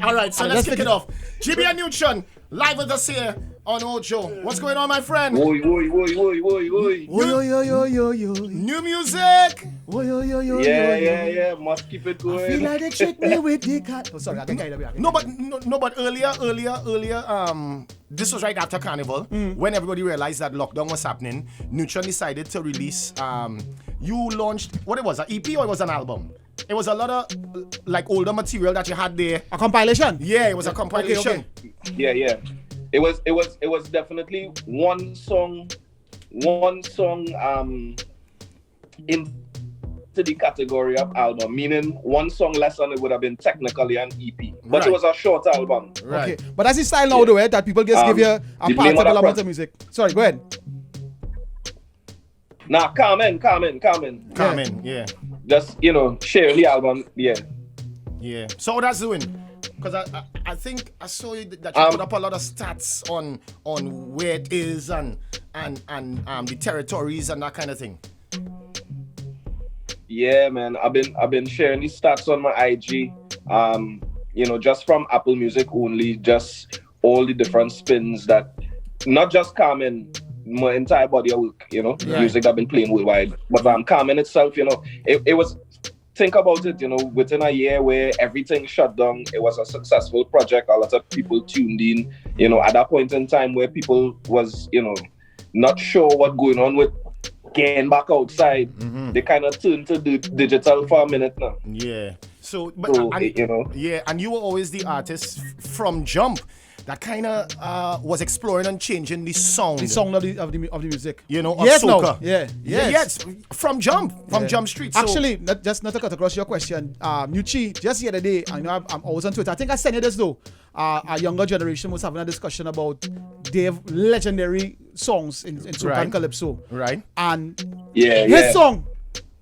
All right, so let's kick it off. GBM Nutron, live with us here on Ojo. What's going on, my friend? Oi. New music. Yeah. Must keep it going. I feel like they trick me with the cat. Oh, sorry, I think I No, but earlier, this was right after Carnival, when everybody realized that lockdown was happening. Nutron decided to release. You launched what it was, an EP or it was an album? It was a lot of like older material that you had there. A compilation? Yeah, it was a compilation. Okay. Yeah. It was definitely one song into the category of album, meaning one song less than it would have been technically an EP. But Right. It was a short album. Right. Okay. But that's the style now, though, eh? That people just give you a the palatable name of amount the of music. Sorry, go ahead. Nah, Carmen. Yeah. Just, share the album. Yeah. Yeah. So how that's doing? Because I think I saw you that you put up a lot of stats on where it is and the territories and that kind of thing. Yeah, man. I've been sharing these stats on my IG. Just from Apple Music only, just all the different spins that not just Carmen, my entire body of work, music I've been playing worldwide. But Carmen itself, it was, think about it, within a year where everything shut down, it was a successful project. A lot of people tuned in, at that point in time where people was, not sure what going on with getting back outside. They kind of turned to the digital for a minute now. Yeah. Yeah, and you were always the artist from jump that kind of was exploring and changing the sound. The song of the music. Of Yes, soca. no. Yeah. Yes. From Jump Street. So. Actually, not to cut across your question, Nuchi, just the other day, I know I'm always on Twitter. I think I sent you this though. Our younger generation was having a discussion about their legendary songs in soca and calypso. Right. And his song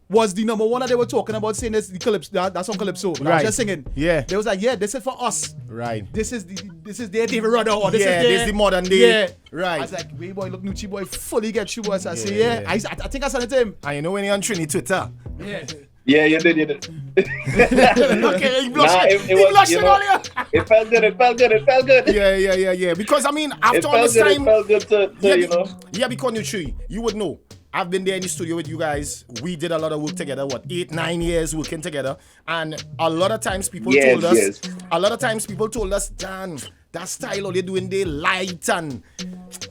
was the number one that they were talking about, saying this the calypso, that song calypso. And I was just singing. Yeah. They was like, yeah, this is for us. Right. This is their David Rudder, or this is the modern day. Yeah. Right. I was like, wait boy, look, Nuchi boy, fully get you. I say, I think I sent it to him. And you know when you're on Trini Twitter. Yeah. Yeah, you did. Okay, he blushing. It was, blushing earlier. It felt good. Yeah. Because I mean, after all this time, it felt good to Yeah, because Nutri, you would know. I've been there in the studio with you guys. We did a lot of work together. 8-9 years working together, and a lot of times people told us, Dan, that style all they doing, they light and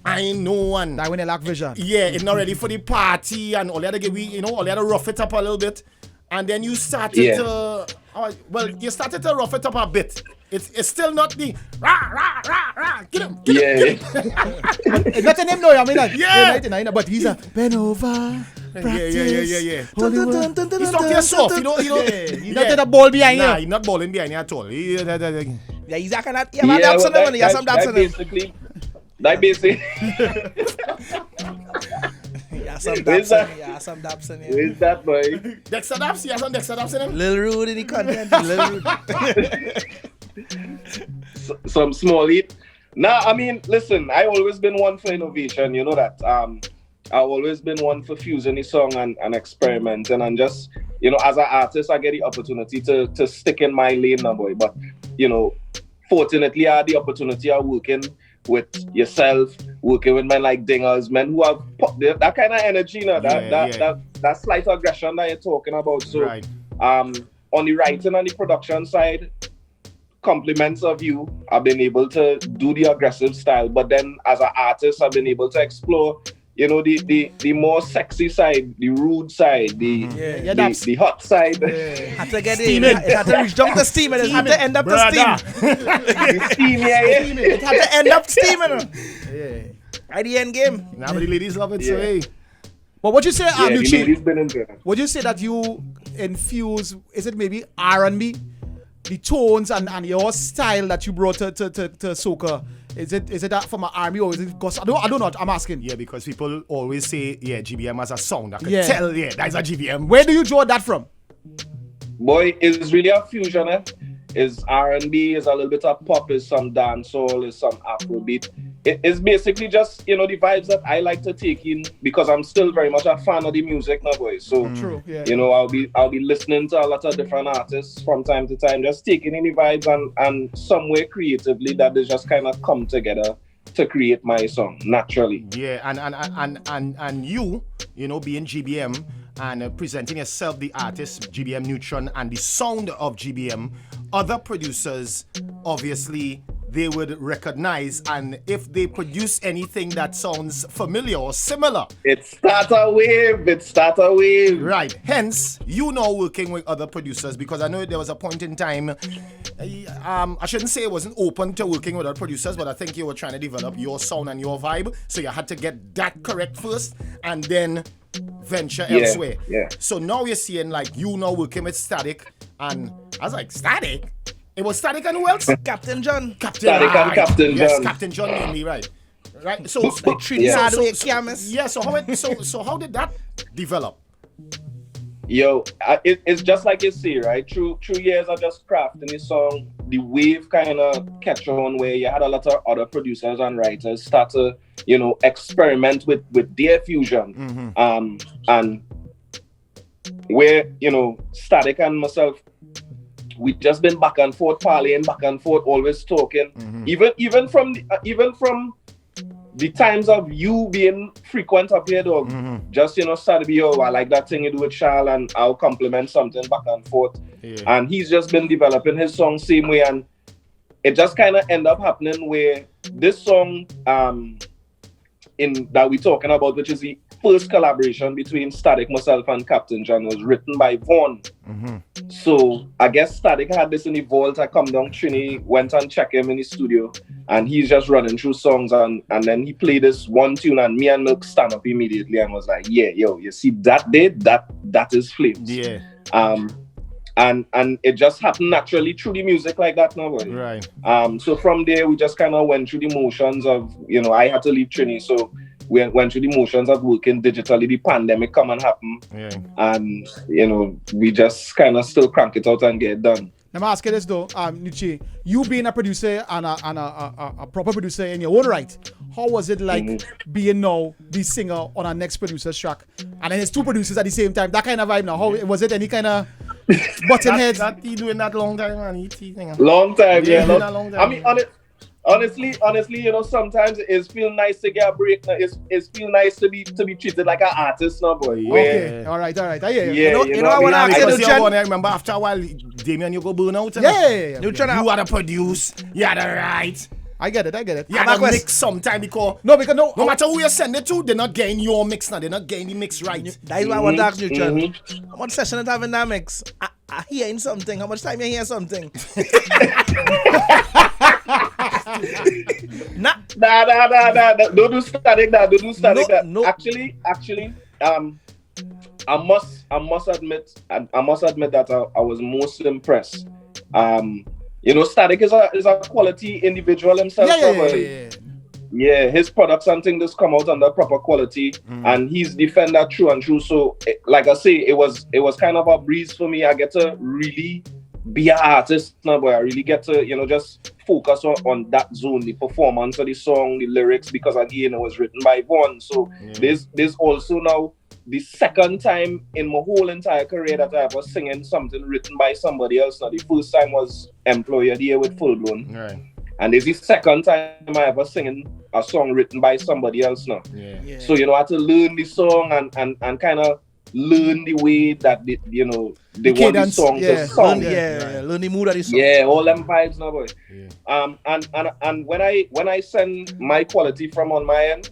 I know and that when they lack vision. Yeah, it's not ready for the party and all they had to get all they had to rough it up a little bit, and then you started to you started to rough it up a bit. It's still not the rah, get him. It's not a name, no. I mean, but he's a bend over. Practice. Yeah. He's not there soft, He's not the ball behind you. Nah, he's not balling behind you at all. Yeah, he's acting at you have daps on him, you have some daps on him. That basically. Yeah, some daps on him. Where's that boy? Dexter Daps? You have some Dexter Daps in him? Little rude in the content. Little rude. Some small heat. Nah, I mean, listen, I always been one for innovation, you know that. I've always been one for fusing the song and experimenting, and just, as an artist, I get the opportunity to stick in my lane now, boy. But, fortunately, I had the opportunity of working with yourself, working with men like Dingers, men who have that kind of energy, that slight aggression that you're talking about. So, right. On the writing and the production side, compliments of you. I've been able to do the aggressive style, but then as an artist, I've been able to explore, the more sexy side, the rude side, the hot side. Had to get in. It had to reach down to steam, and it had to end up to steam. The steam, yeah. It had to end up steaming. Yeah. At the end game. Now the ladies love it, so hey. But what you say, the ladies been in there. Would you say that you infuse, is it maybe R&B? The tones and your style that you brought to soca, is it that from an army or is it gospel? I don't know. I'm asking. Yeah, because people always say, GBM has a sound. I can tell, that's a GBM. Where do you draw that from? Boy, it's really a fusion. It's R&B, it's a little bit of pop, it's some dancehall, it's some Afrobeat. it's basically just, the vibes that I like to take in, because I'm still very much a fan of the music now, boys. So, True, yeah. I'll be listening to a lot of different artists from time to time, just taking in the vibes and some way creatively that they just kind of come together to create my song naturally. Yeah, and you being GBM and presenting yourself, the artist GBM Nutron, and the sound of GBM, other producers obviously they would recognize, and if they produce anything that sounds familiar or similar, it start a wave. Right. Hence, working with other producers, because I know there was a point in time, I shouldn't say it wasn't open to working with other producers, but I think you were trying to develop your sound and your vibe, so you had to get that correct first, and then venture elsewhere. Yeah. So now you're seeing working with Stadic, and I was like, Stadic? It was Stadic and who else? Captain John. Stadic and Captain yes, John. Captain John mainly, right. So so how did that develop? Yo, it's just like you say, right? Through years of just crafting this song, the wave kind of catch on, where you had a lot of other producers and writers start to, experiment with their fusion. And where, Stadic and myself, we just been back and forth, parlaying, back and forth, always talking. Even from the times of you being frequent up here, dog. Just, start to be, I like that thing you do with Shal, and I'll compliment something back and forth. Yeah. And he's just been developing his song same way, and it just kind of end up happening where this song that we're talking about, which is the first collaboration between Stadic, myself, and Captain John, was written by Vaughn. So I guess Stadic had this in the vault. I come down Trini, went and checked him in the studio, and he's just running through songs, and then he played this one tune, and me and Milk stand up immediately and was like, yeah, yo, you see that is Flames. Yeah. And it just happened naturally through the music like that now. Right. So from there we just kind of went through the motions of, I had to leave Trini, so we went through the motions of working digitally. The pandemic come and happen, and we just kind of still crank it out and get it done. Let me ask you this though, Nuchi, you being a producer and a proper producer in your own right, how was it like being now the singer on our next producer's track, and then there's two producers at the same time? That kind of vibe now. How was it? Any kind of button heads? That he doing that long time, man. Long time, yeah. Long time. I mean, honestly, sometimes it feels nice to get a break. It feels nice to be treated like an artist now, boy. Okay, all right. I hear you. I want to ask you, I remember after a while, Damien, you go burn out. Yeah. You had to produce. You had to write. I get it. You had to mix sometime because no matter who you send it to, they're not getting your mix now. They're not getting the mix right. That is why I want to ask you, John. How much session is having that mix? I hearing something. How much time you hear something? Nah. Don't do Stadic that. No. Actually, I must admit that I was most impressed. Stadic is a quality individual himself. Yeah, his products and things just come out under proper quality, and he's defender true and true. So, like I say, it was kind of a breeze for me. I get to really be an artist now, boy. I really get to just focus on that zone, the performance of the song, the lyrics, because again it was written by Vaughn. So there's also now the second time in my whole entire career that I ever singing something written by somebody else. Now the first time was Employer the Year with Full Blown. Right. And this is the second time I ever singing a song written by somebody else now. Yeah. So, I had to learn the song and kind of learn the way that, they want the song to sound. Learn the mood of the song. Yeah, all them vibes now, boy. Yeah. And when I send my quality from on my end,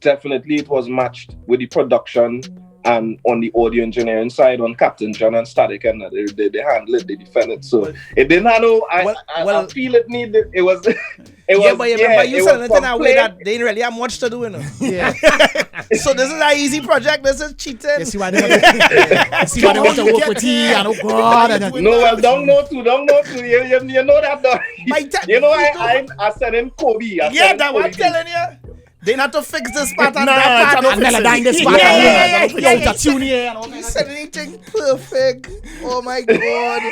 definitely it was matched with the production and on the audio engineering side on Captain John and Stadic, and they handle it, they defend it. So it didn't handle. I feel it needed. It was. But remember you said it in a way that they didn't really have much to do, Yeah. So this is an easy project. This is cheating. You see why they want to work with you and don't know too. You know that though. I sent in Kobe. That what I'm telling you. They not to fix this part and that part. And Melodyne this part. Yeah. Tune here. He said anything perfect. Oh my God.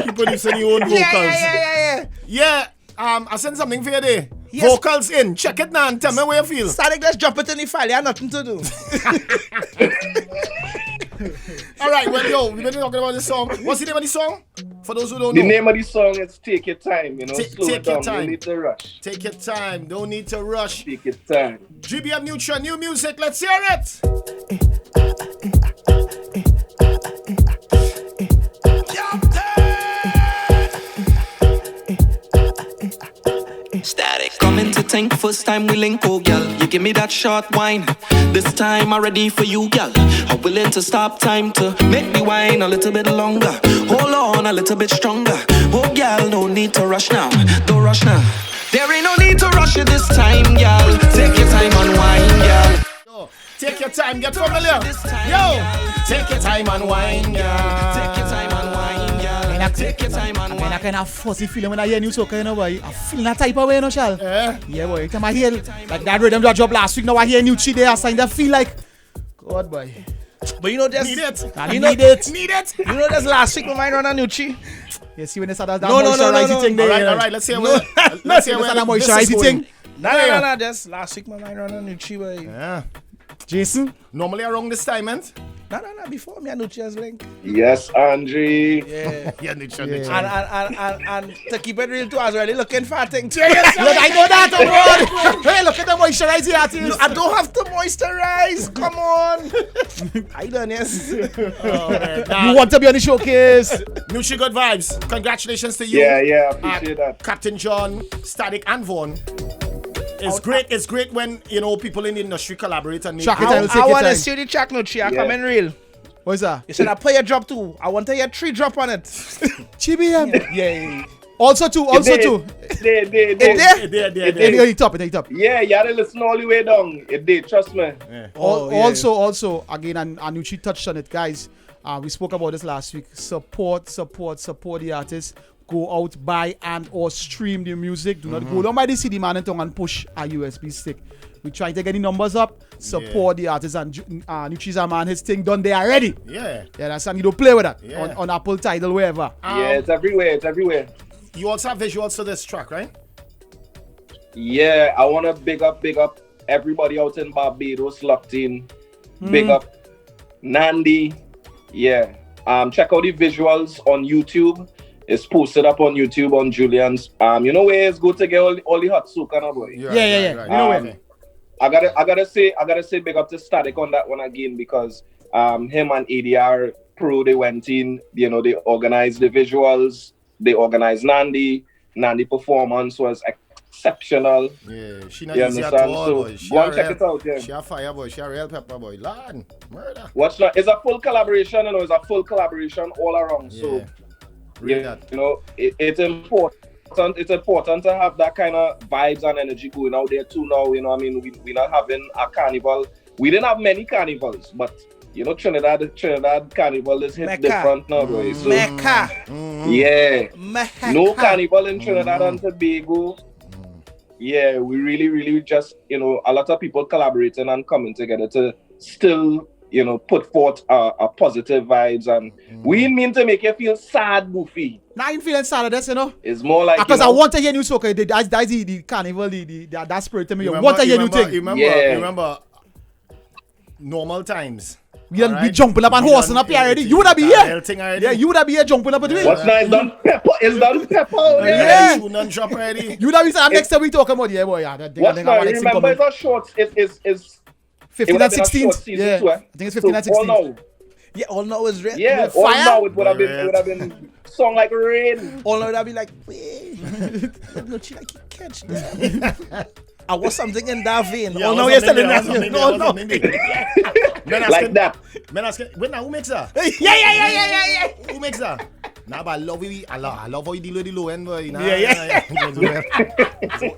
You producing your own vocals. Yeah. Yeah. I sent something for you there. Yes. Vocals in. Check it now and tell me where you feel. Stadic, let's drop it in the file. You have nothing to do. All right, well, yo, we've been talking about this song. What's the name of the song? For those who don't The know. name of the song is Take Your Time, slow Take it your down, time. don't need to rush. Take your time. Don't need to rush. Take your time. GBM Nutron, new music. Let's hear it. Static. Coming to think, first time we link, oh girl. You give me that short wine. This time I'm ready for you, girl. I'm willing to stop time to make me wine a little bit longer. Hold on a little bit stronger. Oh girl, no need to rush now. Don't rush now. There ain't no need to rush it this time, girl. Take your time and wine, girl. Yo, take your time, get familiar. Yo, take your time and wine, girl. Take your time and wine, girl. Take your time and I wine. kind of fuzzy feeling when I hear new soca, you know, boy. I feel that type of way, you know, Shal. Yeah, boy. Every time I hear like that rhythm that dropped last week, now I hear new chi there, I sign that feel like, God, boy. But you know, Need it. You know, need it. Need it. You know, that's last week my mind run on Nucci. You see when they start that No. moisturizing thing there. All right, let's hear where let's hear where that this is moisturizing going. thing. No. That's last week my mind run on Nucci, boy. Yeah. Jason? Normally around this time, man. No. Before me and Nucci has link. Yes, Andre. Yeah. Yeah, Nutron. And to keep it real too, I was really looking for things. Look, I know that, oh God. Hey, look at the moisturizing artist. I don't have to moisturize. Come on. I done, yes. You want to be on the showcase? Nucci, good vibes. Congratulations to you. Yeah, appreciate that. Captain John, Stadic, and Vaughn. It's great when people in the industry collaborate and make Track it it. out. Take I your want to time. see the track, Nucci. I Yeah. come in real. What's that? You said I play a drop too. I want to hear 3 drop on it. GBM. Yeah. Also too. They. Hey, you top. Yeah, you had to listen all the way down. It did, trust me. Also, again, and Anuchi touched on it, guys. We spoke about this last week. Support the artists. Go out, buy and or stream the music. Do not go down by the CD man and push a USB stick. We trying to get the numbers up. Support the artists, and Nuchi's a man, his thing done there already. Yeah. Yeah, that's and you don't play with that Yeah. on Apple Tidal, wherever. Yeah, it's everywhere. You also have visuals to this track, right? Yeah, I want to big up everybody out in Barbados locked in. Big up Nandi. Yeah. Check out the visuals on YouTube. It's posted up on YouTube on Julian's. You know where it's good to get all the hot soca now, boy. Yeah. Right. You know where? I gotta say big up to Stadic on that one again, because him and ADR Pro, they went in, they organized the visuals, they organized Nandi performance was exceptional. Yeah, she not You easy at understand? all, So boy. She go a and check real- it out, yeah. She a fire, boy. She a real pepper, boy. Lord, murder. Watch that. It's a full collaboration, it's a full collaboration all around. Yeah. So Read yeah, that. it's important. It's important to have that kind of vibes and energy going out there too now. We're not having a carnival. We didn't have many carnivals, but Trinidad carnival is hit Mecca. different now, boy. So Mecca. yeah, Mecca. no carnival in Trinidad and Tobago. Yeah, we really just a lot of people collaborating and coming together to still put forth a positive vibes, and we didn't mean to make you feel sad, Goofy. Now I'm feeling sad at this, It's more like because I want to hear new soca. That's the carnival, that spirit to me. I want to hear new thing. Remember normal times. We Alright. be jumping up and We horsing done up here already. everything. You would have be That here. whole thing already. Yeah, you would have be here jumping up with me. What's nice done pepper is done pepper. Yeah. Tune and drop already. You would have be saying next time we talking about boy. Yeah, that thing. What's I nice? think Remember, it's a short. It's 15 and 16. season Yeah, too, I think it's 15 and so all 16. now, Yeah, all now is red. yeah, Fire? all now it would have Red. been song like rain. All now would be like, wait. Nucci like you catch that. I was something in that vein. Yeah, All now I you're was telling something me. there, I No. was something there. Men Like asking, that. men asking, wait now, who makes that? Yeah. Who makes that? Nah, but I love how you deal with the low end, boy. Nah, Yeah.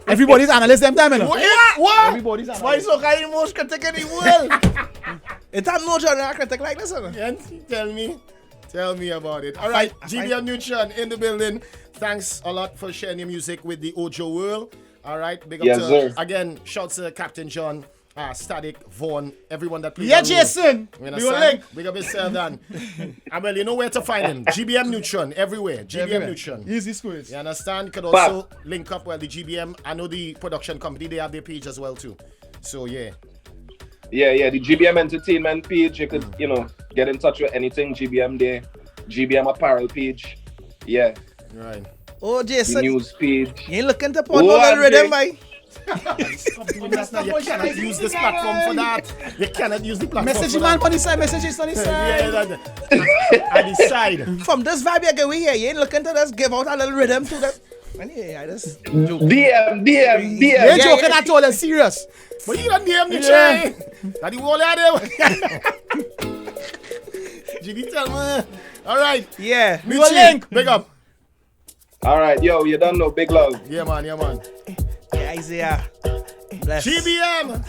Everybody's analyst them time, you know. What? Everybody's Why analyst. so kind of most critic in the world? It's not no genre critic like this, one. Yeah, Tell me about it. All right, GBM Nutron in the building. Thanks a lot for sharing your music with the Ojo world. All right, big up Yes, to sir. again. Shouts to Captain John Stadic, Vaughn, everyone that plays. Yeah, that role. Jason. You We will understand? link. Big up yourself, Dan. And well, you know where to find him. GBM Nutron, everywhere. GBM Everywhere. Nutron. Easy squeeze. You understand? You can also link up with the GBM. I know the production company, they have their page as well too. So yeah. Yeah, the GBM Entertainment page. You could, get in touch with anything GBM there. GBM Apparel page. Yeah. Right. Oh, The Jason. news page. You ain't looking to put no little rhythm, boy. Stop doing that now. You cannot use this platform for that. You cannot use the platform Message for man that. on the side, messages on the side. Yeah, I decide. From this vibe you get we here, you ain't looking to just give out a little rhythm to that. Anyway, I just joke. DM. You ain't joking at all, that's serious. But you don't name the chain. That the wall out there. GB tell me. All right. Yeah. We will link. Big up. All right, yo, you don't know. Big love. Yeah, man. Yeah, Isaiah. Bless. GBM.